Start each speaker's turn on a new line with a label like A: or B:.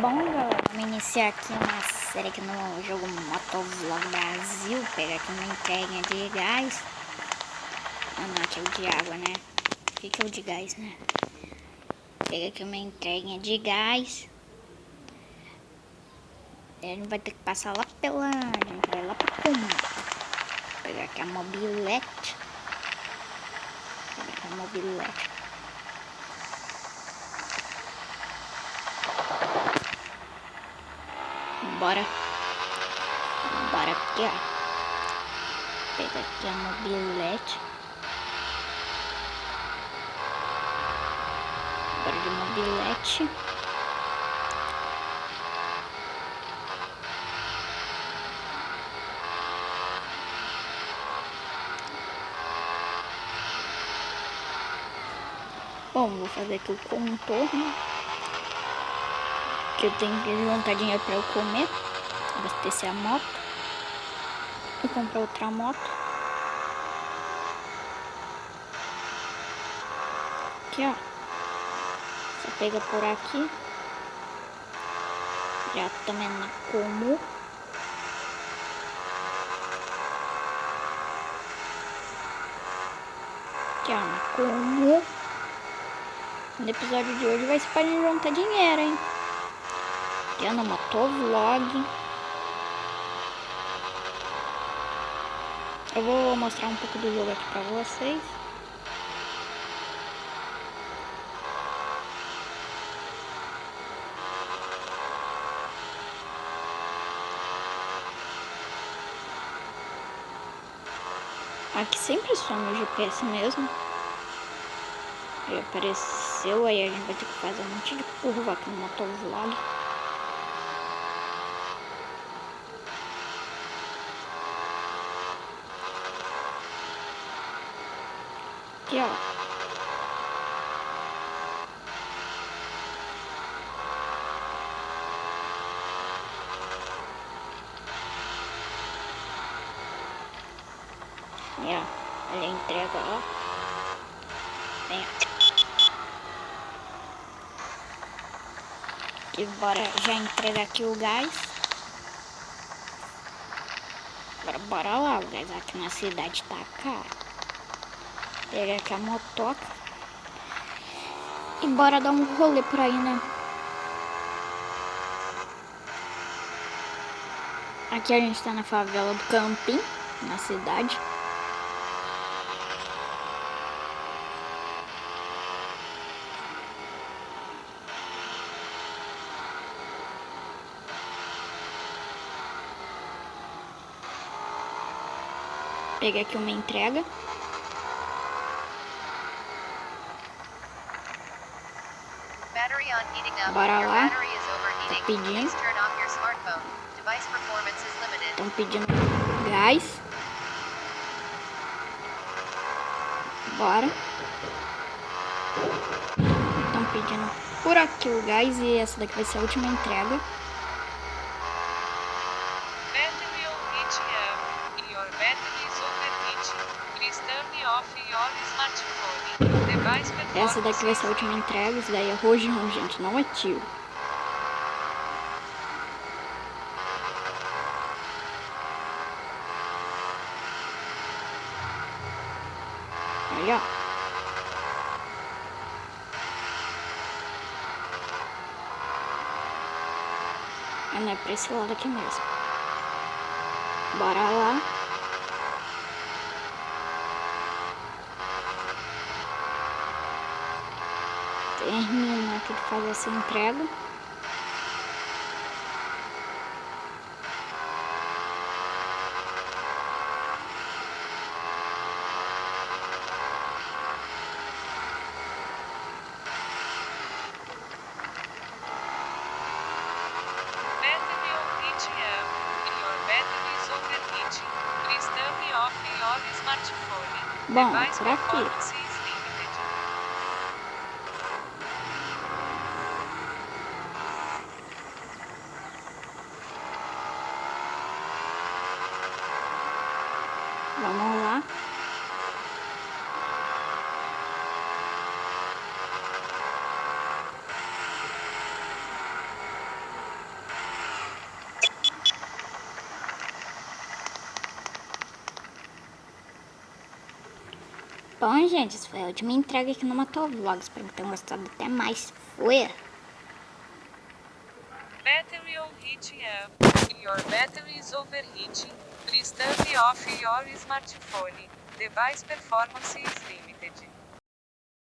A: Bom, galera, vamos iniciar aqui uma série aqui no jogo Motovlog Brasil. Pegar aqui uma entrega de gás. Ah, não, aqui é o de água, né? O que é o de gás, né? Pega aqui uma entrega de gás. A gente vai ter que passar lá pela... A gente vai lá pro comando. Pegar aqui a mobilete. Pegar aqui a mobilete. Bora. Bora aqui, ó. Pega aqui a mobilete. Bora de mobilete. Bom, vou fazer aqui o contorno. Que eu tenho que juntar dinheiro pra eu comer. Abastecer a moto. E comprar outra moto. Aqui, ó. Só pega por aqui. Já também na Comum. Aqui, ó, na Comum. No episódio de hoje vai ser pra gente juntar dinheiro, hein? Aqui é no Motovlog. Eu vou mostrar um pouco do jogo aqui pra vocês. Aqui sempre some o GPS mesmo. Aí apareceu, aí a gente vai ter que fazer um monte de curva aqui no Motovlog. Aqui, ó. E ó, ele entrega, ó. Vem aqui, bora já entregar aqui o gás. Agora bora lá, o gás aqui na cidade tá caro. Pega aqui a motoca. E bora dar um rolê por aí, né? Aqui a gente tá na favela do Campim, na cidade. Peguei aqui uma entrega. Bora lá. Tá pedindo. Estão pedindo gás. Bora. Estão pedindo por aqui o gás e essa daqui vai ser a última entrega. Essa daqui vai ser a última entrega. Isso daí é rojão, gente, não é tiro. Aí, ó. Ah, não, é pra esse lado aqui mesmo. Bora lá. Termina aqui de fazer essa entrega. Bom, por aqui. Vamos lá. Bom, gente, essa foi a última entrega aqui no Motovlog. Espero que tenham gostado. Até mais. Fui!
B: Battery overheating app. Your battery is overheating. Please turn off your smartphone. Device performance is limited.